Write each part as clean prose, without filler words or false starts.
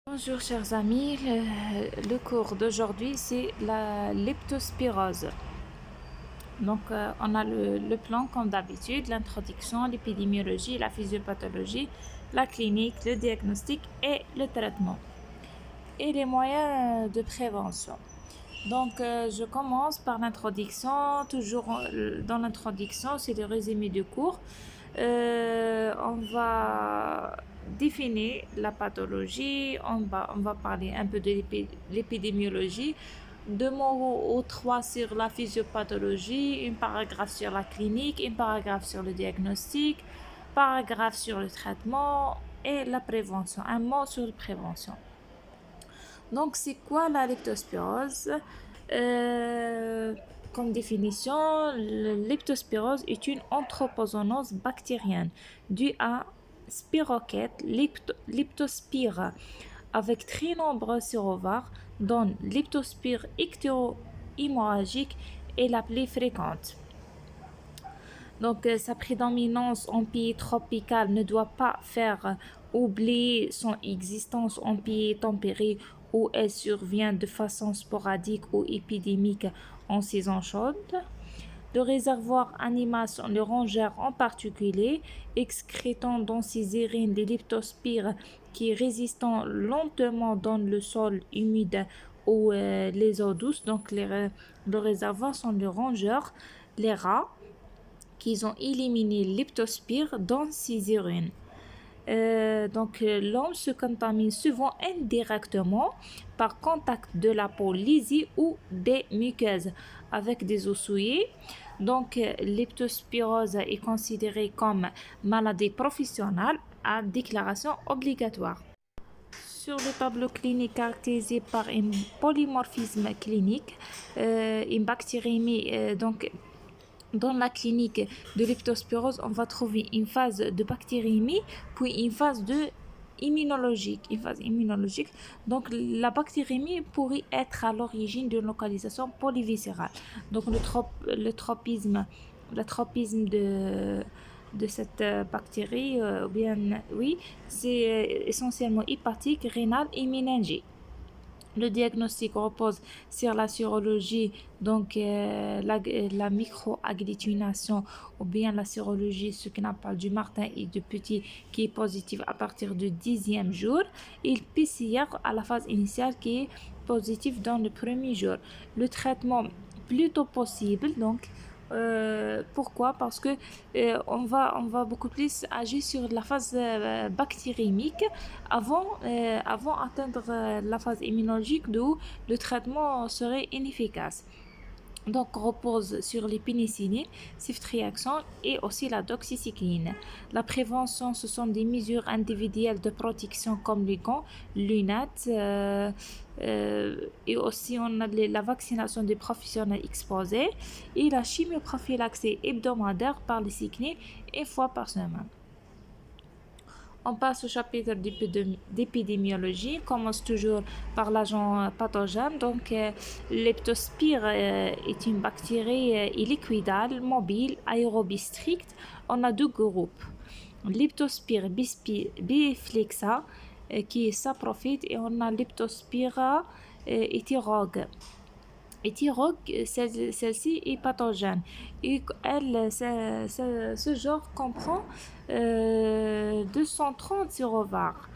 Bonjour chers amis, le cours d'aujourd'hui c'est la leptospirose. Donc on a le plan comme d'habitude, l'introduction, l'épidémiologie, la physiopathologie, la clinique, le diagnostic et le traitement. Et les moyens de prévention. Donc je commence par l'introduction, toujours dans l'introduction c'est le résumé du cours. On va définir la pathologie, on va parler un peu de l'épidémiologie, deux mots ou trois sur la physiopathologie, un paragraphe sur la clinique, un paragraphe sur le diagnostic, paragraphe sur le traitement et la prévention, un mot sur la prévention. Donc, c'est quoi la leptospirose? Comme définition, la leptospirose est une anthropozoonose bactérienne due à Spirochète leptospira avec très nombreux sérovares, dont leptospire ictéro-hémorragique est la plus fréquente. Donc, sa prédominance en pays tropical ne doit pas faire oublier son existence en pays tempéré où elle survient de façon sporadique ou épidémique en saison chaude. Le réservoir animal sont les rongeurs en particulier, excrétant dans ses urines des leptospires qui résistent lentement dans le sol humide ou les eaux douces. Donc, le réservoir sont les rongeurs, les rats, qui ont éliminé leptospire dans ses urines. Donc, l'homme se contamine souvent indirectement par contact de la peau lisée ou des muqueuses avec des os souillés. Donc, leptospirose est considérée comme maladie professionnelle à déclaration obligatoire. Sur le tableau clinique caractérisé par un polymorphisme clinique, une bactériémie, donc dans la clinique de leptospirose, on va trouver une phase de bactériémie, puis une phase immunologique. Donc, la bactériémie pourrait être à l'origine d'une localisation polyviscérale. Donc, le tropisme de cette bactérie, oui, c'est essentiellement hépatique, rénal et méningique. Le diagnostic repose sur la sérologie, donc la microagglutination ou bien la sérologie, ce qu'on appelle du Martin et du Petit, qui est positive à partir du 10e jour, et le PCR à la phase initiale qui est positif dans le premier jour. Le traitement plutôt possible, donc pourquoi? Parce que on va beaucoup plus agir sur la phase bactériémique avant d'atteindre la phase immunologique d'où le traitement serait inefficace. Donc, repose sur les pénicillines, ceftriaxone et aussi la doxycycline. La prévention, ce sont des mesures individuelles de protection comme les gants, lunettes, et aussi on a la vaccination des professionnels exposés et la chimioprophylaxie hebdomadaire par les cyclines une fois par semaine. On passe au chapitre d'épidémiologie. On commence toujours par l'agent pathogène. Donc, leptospire est une bactérie liquidale, mobile, aérobie stricte. On a deux groupes. Leptospire biflexa qui est saprophyte et on a Leptospira éthyrogue. Celle-ci est pathogène. Et ce genre comprend 230 sérovares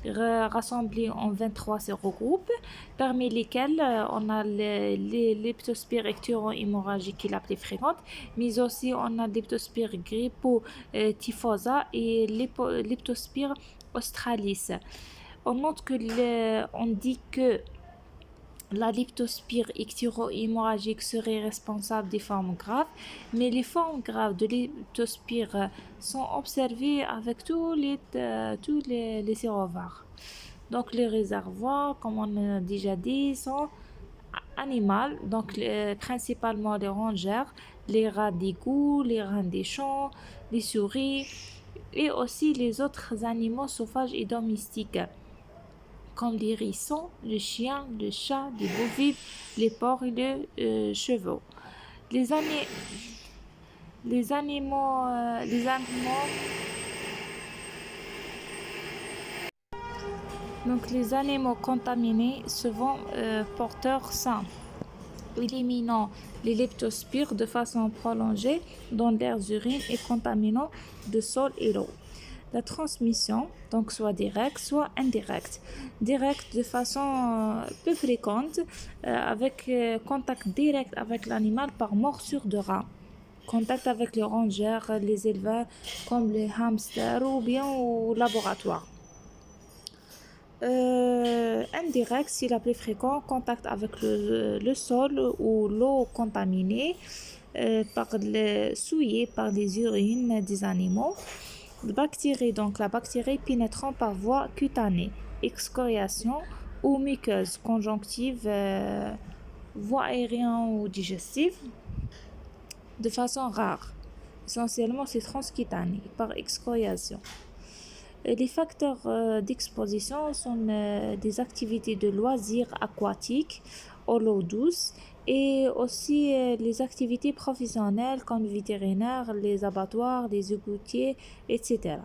rassemblés en 23 sérogroupes, parmi lesquels on a les leptospire ecturo-hémorragique qui est la plus fréquente, mais aussi on a leptospire grippo-typhosa et leptospire australis. On note que on dit que la leptospire ectiro-hémorragique serait responsable des formes graves, mais les formes graves de leptospire sont observées avec tous les sérovares. Donc les réservoirs, comme on a déjà dit, sont animaux, donc principalement les rongeurs, les rats d'égout, les rats des champs, les souris et aussi les autres animaux sauvages et domestiques comme les hérissons, les chiens, les chats, les bovins, les porcs et les chevaux. Les Donc, les animaux contaminés se vont porteurs sains, éliminant les leptospires de façon prolongée dans leurs urines et contaminant le sol et l'eau. La transmission, donc soit directe, soit indirecte. Directe de façon peu fréquente, avec contact direct avec l'animal par morsure de rat. Contact avec les rongeurs, les éleveurs comme les hamsters ou bien au laboratoire. Indirect, si la plus fréquent, contact avec le sol ou l'eau contaminée, souillée par les urines des animaux. Bactéries, donc la bactérie pénétrant par voie cutanée, excoriation ou muqueuse, conjonctive, voie aérienne ou digestive, de façon rare. Essentiellement, c'est transcutané par excoriation. Les facteurs d'exposition sont des activités de loisirs aquatiques à l'eau douce et aussi les activités professionnelles comme vétérinaires, les abattoirs, les égoutiers, etc.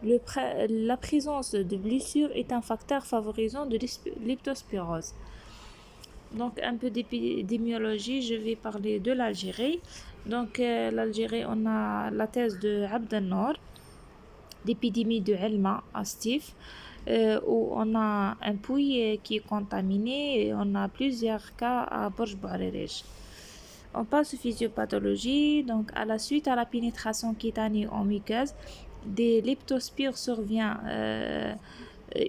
La présence de blessures est un facteur favorisant de l'leptospirose. Donc un peu d'épidémiologie, je vais parler de l'Algérie. Donc l'Algérie, on a la thèse de Abd el-Nour, l'épidémie de Elma à Stif, où on a un puits qui est contaminé et on a plusieurs cas à Borj Bouarerij. On passe aux physiopathologies. Donc à la suite à la pénétration cutanée en muqueuse, des leptospires survient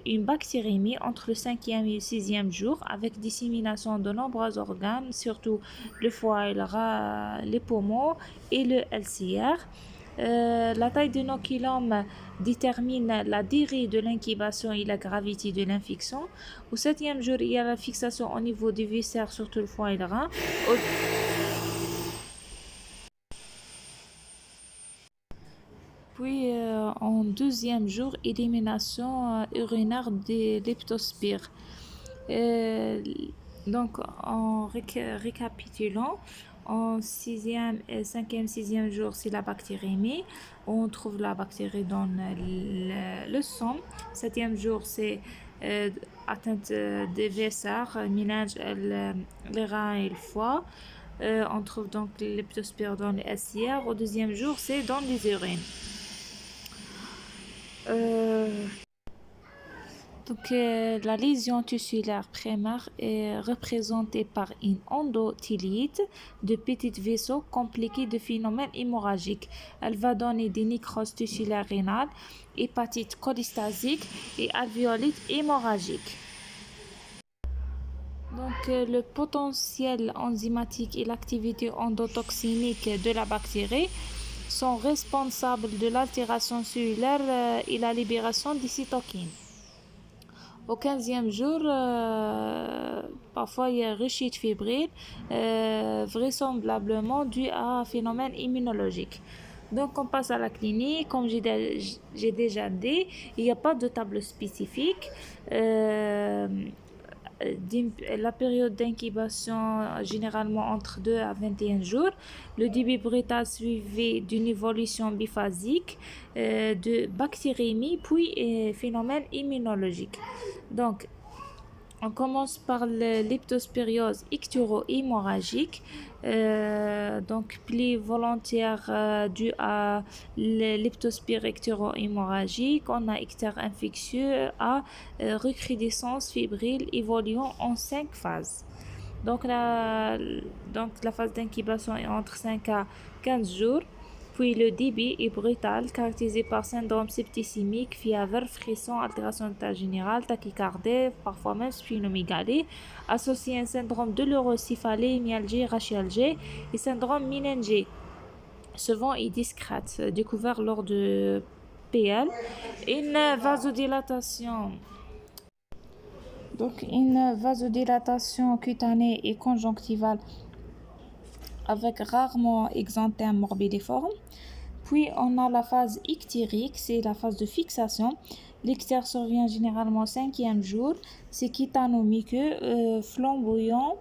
une bactérémie entre le 5e et le 6e jour avec dissémination de nombreux organes, surtout le foie, le rat, les poumons et le LCR. La taille de l'inoculum détermine la durée de l'incubation et la gravité de l'infection. Au 7e jour, il y a la fixation au niveau des viscères, surtout le foie et le rein. Puis, en 2e jour, élimination urinaire des leptospires. Donc, en récapitulant, en 6e, 5e, 6e jour, c'est la bactérémie. On trouve la bactérie dans le sang. 7e jour, c'est atteinte des viscères, ménage les reins et le foie. On trouve donc les leptospires dans les SIR. Au 2e jour, c'est dans les urines. Donc, la lésion tissulaire primaire est représentée par une endothéliite de petits vaisseaux compliqués de phénomènes hémorragiques. Elle va donner des nécroses tissulaires rénales, hépatite cholestasique et alvéolite hémorragique. Donc, le potentiel enzymatique et l'activité endotoxinique de la bactérie sont responsables de l'altération cellulaire et la libération des cytokines. Au 15e jour, parfois il y a rechute fébrile, vraisemblablement dû à un phénomène immunologique. Donc on passe à la clinique. Comme j'ai déjà dit, il n'y a pas de table spécifique. La période d'incubation généralement entre 2 à 21 jours. Le début brutal suivi d'une évolution biphasique, de bactérémie puis phénomène immunologique. Donc, on commence par le leptospiriose icturo-hémorragique, donc pli volontaire dû à le leptospire icturo-hémorragique. On a ictère infectieux à recrudescence fébrile évoluant en 5 phases. Donc la phase d'incubation est entre 5 à 15 jours. Puis le début est brutal, caractérisé par syndrome septicémique, fièvre, frisson, altération d'état général, tachycardie, parfois même splénomégalie, associé à un syndrome de l'eurocéphalie, myalgie, rachialgie et syndrome méningé. Souvent est discrète, découvert lors de PL. Une vasodilatation. Donc une vasodilatation cutanée et conjonctivale avec rarement exanthème morbidiforme. Puis on a la phase ictérique, c'est la phase de fixation. L'ictère survient généralement au 5e jour. C'est cutanomiqueux, flamboyant,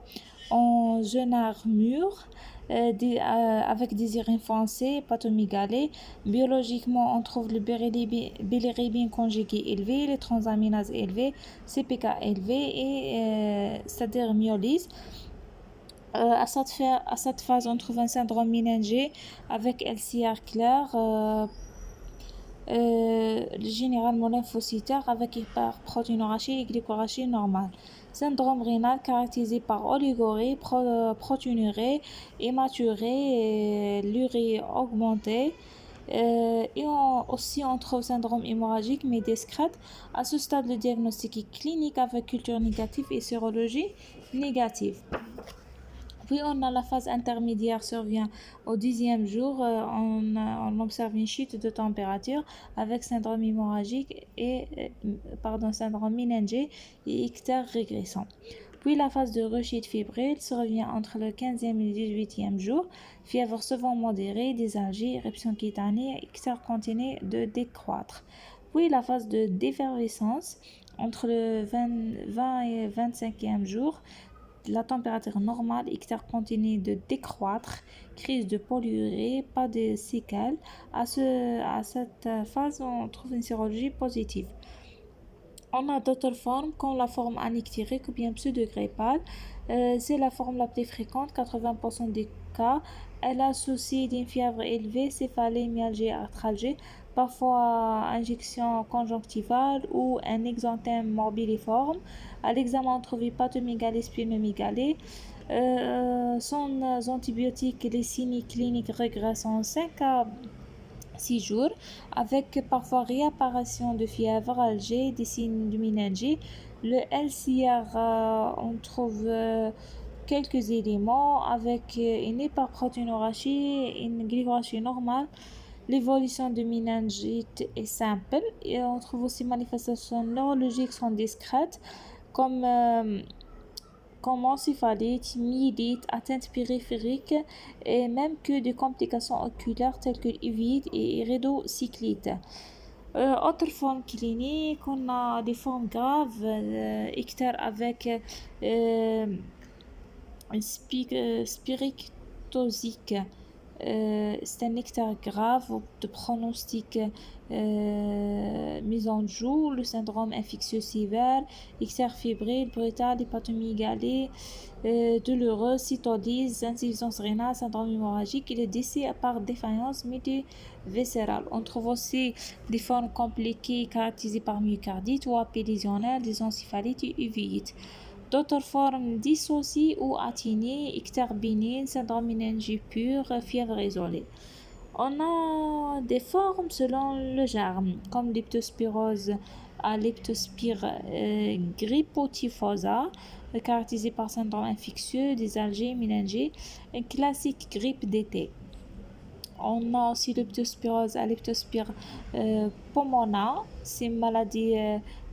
en genère mûr, avec des urines foncées, patomégalées. Biologiquement, on trouve le bilirubin conjugué élevé, les transaminases élevées, CPK élevé et c'est-à-dire myolyse. À cette phase, on trouve un syndrome méningé avec LCR clair, généralement lymphocytaire avec hyperprotéinurie et glycorachie normale. Syndrome rénal caractérisé par oligurie, protéinurie, hématurie, l'urie augmentée. Aussi, on trouve syndrome hémorragique mais discrète. À ce stade, le diagnostic est clinique avec culture négative et sérologie négative. Puis on a la phase intermédiaire survient au 10e jour. On observe une chute de température avec syndrome hémorragique syndrome méningé et ictère régressant. Puis la phase de rechute fébrile survient entre le 15e et le 18e jour. Fièvre souvent modérée, des algies, éruption cutanée, ictère continue de décroître. Puis la phase de défervescence entre le 20 et 25e jour. La température normale, ictère continue de décroître, crise de polyurie, pas de séquelles. À cette phase, on trouve une sérologie positive. On a d'autres formes, comme la forme anictérique ou bien pseudo-grippale. C'est la forme la plus fréquente, 80% des cas. Elle associe d'une fièvre élevée, céphalée, myalgie, arthralgie, parfois injection conjonctivale ou un exanthème morbilliforme. À l'examen, on trouve hépatomégalie, splénomégalie. Sans antibiotiques, les signes cliniques régressent en 5 à 6 jours, avec parfois réapparition de fièvre, algée, des signes de méningie. Le LCR, on trouve quelques éléments avec une hyperprotéinurie, une glycémie normale. L'évolution de méningite est simple et on trouve aussi manifestations neurologiques sont discrètes comme encéphalite, myélite, atteinte périphérique et même que des complications oculaires telles que l'uvite et iridocyclite. Autre forme clinique, on a des formes graves, ictère avec spirictosique. C'est un ictère grave de pronostic mis en joue, le syndrome infectieux sévère, ictère fébrile, brutal, hépatomégalie, douloureux, cytolyse, insuffisance rénale, syndrome hémorragique et le décès par défaillance multiviscérale. On trouve aussi des formes compliquées caractérisées par myocardite ou apélésionnelle, des encéphalites et uveites. D'autres formes dissocient ou atténuées, ictère bénigne, syndrome méningé pur, fièvre isolée. On a des formes selon le germe, comme leptospirose à leptospire grippotyphosa, caractérisée par syndrome infectieux, des algies, méningées, une classique grippe d'été. On a aussi leptospirose à leptospire pulmonaire, c'est une maladie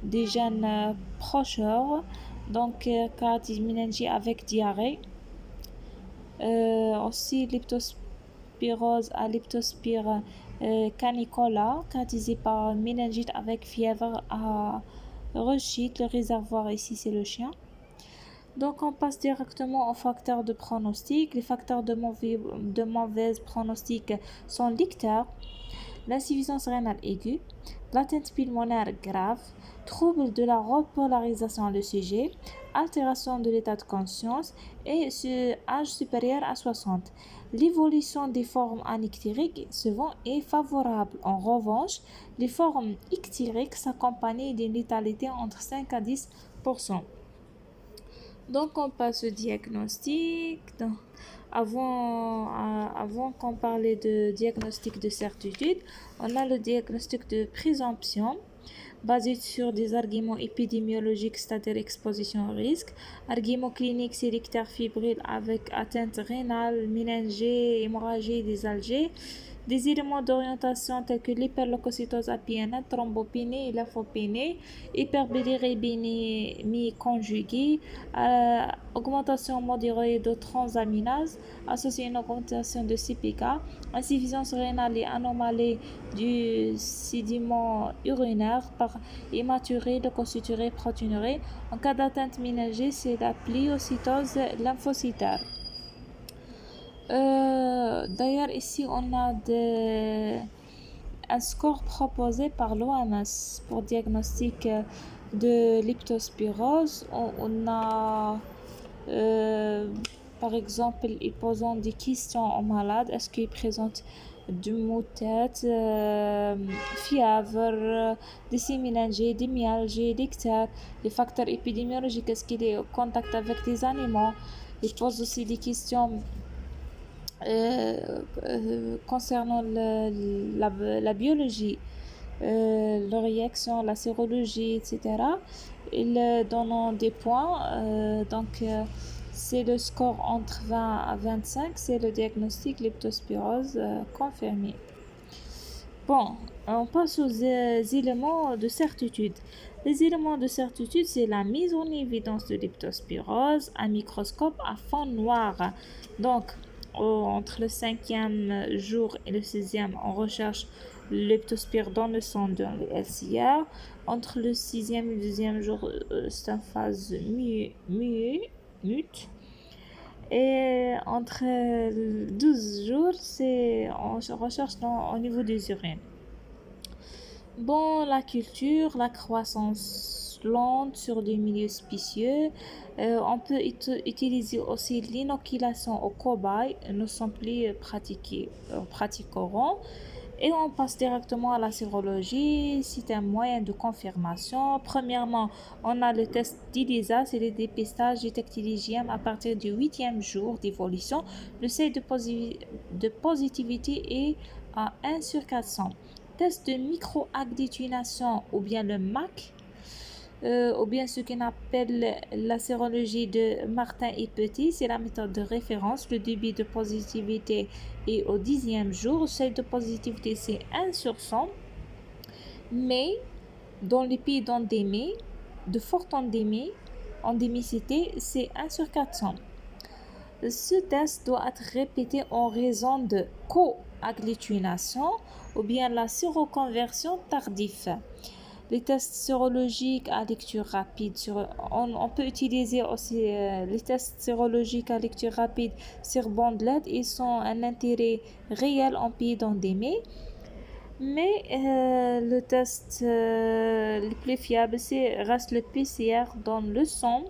des gènes procheurs, donc caractérisée méningée avec diarrhée. Aussi leptospirose à leptospire canicola, caractérisée par méningite avec fièvre à rechute. Le réservoir ici c'est le chien. Donc on passe directement aux facteurs de pronostic. Les facteurs de mauvais pronostic sont l'ictère, l'insuffisance rénale aiguë, l'atteinte pulmonaire grave, trouble de la repolarisation du sujet, altération de l'état de conscience et âge supérieur à 60. L'évolution des formes anictériques souvent est favorable. En revanche, les formes ictériques s'accompagnent d'une létalité entre 5 à 10%. Donc on passe au diagnostic. Avant qu'on parlait de diagnostic de certitude, on a le diagnostic de présomption basé sur des arguments épidémiologiques, c'est-à-dire exposition au risque. Arguments cliniques, c'est l'ictère fébrile avec atteinte rénale, méningée, hémorragie des algies. Des éléments d'orientation tels que l'hyperleucocytose apienne, thrombopénie et lymphopénie, hyperbilirubinémie conjuguée, augmentation modérée de transaminase associée à une augmentation de CPK, insuffisance rénale et anomalie du sédiment urinaire par hématurie, leucocyturie, protéinurie. En cas d'atteinte méningée, c'est la pliocytose lymphocytaire. D'ailleurs, ici, on a un score proposé par l'OMS pour diagnostic de leptospirose. On a, euh, par exemple, ils posent des questions aux malades. Est-ce qu'ils présentent du maux de tête, fièvre, des séminalgies, des myalgies, des ictères, les facteurs épidémiologiques, est-ce qu'il est en contact avec des animaux. Ils posent aussi des questions concernant la biologie, leur réaction, la sérologie, etc. Ils donnent des points. C'est le score entre 20 à 25, c'est le diagnostic leptospirose confirmé. Bon, on passe aux éléments de certitude. Les éléments de certitude, c'est la mise en évidence de leptospirose à microscope à fond noir. Donc, entre le 5e jour et le 6e, on recherche le leptospire dans le sang dans le LCR. Entre le 6e et le 2e jour, c'est en phase mute. Et entre 12 jours, on recherche au niveau des urines. Bon, la culture, la croissance lente sur des milieux spécieux. On peut utiliser aussi l'inoculation aux cobayes, nous sommes plus pratiquerons. Et on passe directement à la sérologie. C'est un moyen de confirmation. Premièrement, on a le test d'ELISA, c'est le dépistage détecté l'IgM à partir du 8e jour d'évolution. Le seuil de positivité est à 1 sur 400. Test de microagglutination ou bien le MAC, ou bien ce qu'on appelle la sérologie de Martin et Petit, c'est la méthode de référence. Le débit de positivité est au 10e jour. Le seuil de positivité, c'est 1 sur 100. Mais dans les pays d'endémie, de forte endémicité, c'est 1 sur 400. Ce test doit être répété en raison de co-agglutination ou bien la séroconversion tardive. Les tests sérologiques à lecture rapide, on peut utiliser aussi les tests sérologiques à lecture rapide sur bandelette. Ils sont un intérêt réel en pays d'endémie. Mais le test le plus fiable, reste le PCR dans le sang,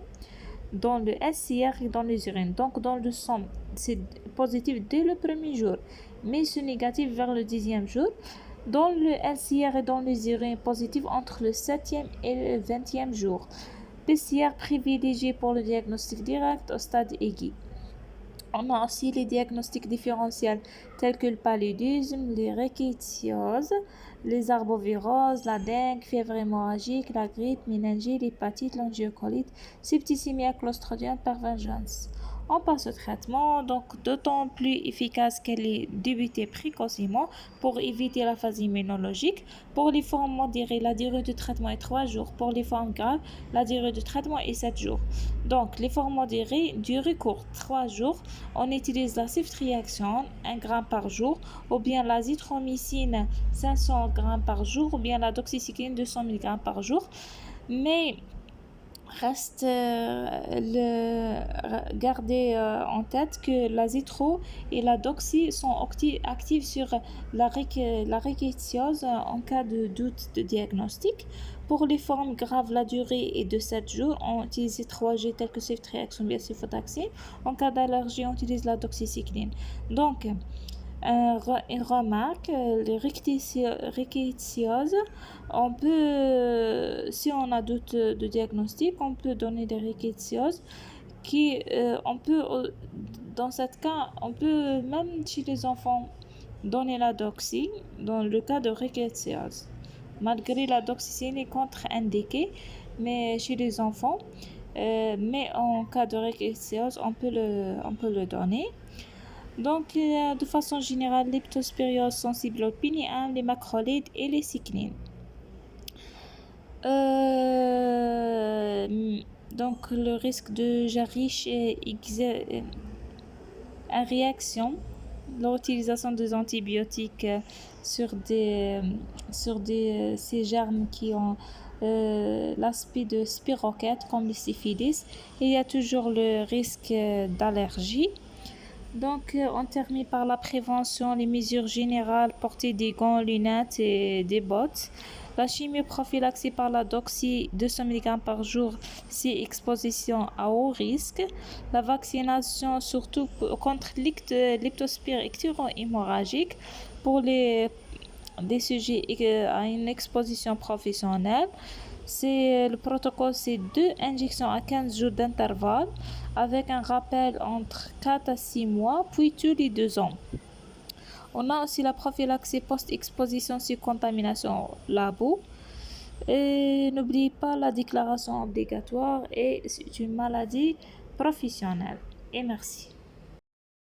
dans le SCR et dans les urines. Donc dans le sang, c'est positif dès le premier jour, mais c'est négatif vers le 10e jour. Dans le LCR et dans les urines, positif entre le 7e et le 20e jour. PCR privilégié pour le diagnostic direct au stade aigu. On a aussi les diagnostics différentiels tels que le paludisme, les rickettsioses, les arboviroses, la dengue, fièvre hémorragique, la grippe, méningite, l'hépatite, l'angiocolite, septicémie à Clostridium perfringens. On passe au traitement, donc d'autant plus efficace qu'elle est débutée précocement pour éviter la phase immunologique. Pour les formes modérées, la durée de traitement est 3 jours. Pour les formes graves, la durée de traitement est 7 jours. Donc, les formes modérées, durée courte, 3 jours. On utilise la ceftriaxone, 1 g par jour, ou bien la zithromycine, 500 g par jour, ou bien la doxycycline, 200 mg par jour. Mais reste garder en tête que la zitro et la doxy sont actives sur la rickettsiose en cas de doute de diagnostic. Pour les formes graves, la durée est de 7 jours. On utilise 3G tels que ceftriaxone, bien cefotaxime. En cas d'allergie, on utilise la doxycycline. Donc, une remarque, les rickettsioses, on peut, si on a doute de diagnostic, on peut donner des rickettsioses dans ce cas, on peut même chez les enfants donner la doxy dans le cas de rickettsiose. Malgré la doxycycline est contre-indiquée, mais chez les enfants, mais en cas de rickettsiose, on peut le donner. Donc, de façon générale, leptospirose sensible aux péniams, les macrolides et les cyclines. Donc, le risque de Jarisch est en réaction. L'utilisation des antibiotiques sur ces germes qui ont l'aspect de spirochète comme les syphilis. Il y a toujours le risque d'allergie. Donc, on termine par la prévention, les mesures générales, porter des gants, lunettes et des bottes. La chimioprophylaxie par la doxy 200 mg par jour, si exposition à haut risque. La vaccination, surtout contre l'leptospire hémorragique pour des sujets à une exposition professionnelle. Le protocole, c'est 2 injections à 15 jours d'intervalle avec un rappel entre 4 à 6 mois, puis tous les 2 ans. On a aussi la prophylaxie post-exposition sur contamination labo. Et n'oubliez pas la déclaration obligatoire et c'est une maladie professionnelle. Et merci.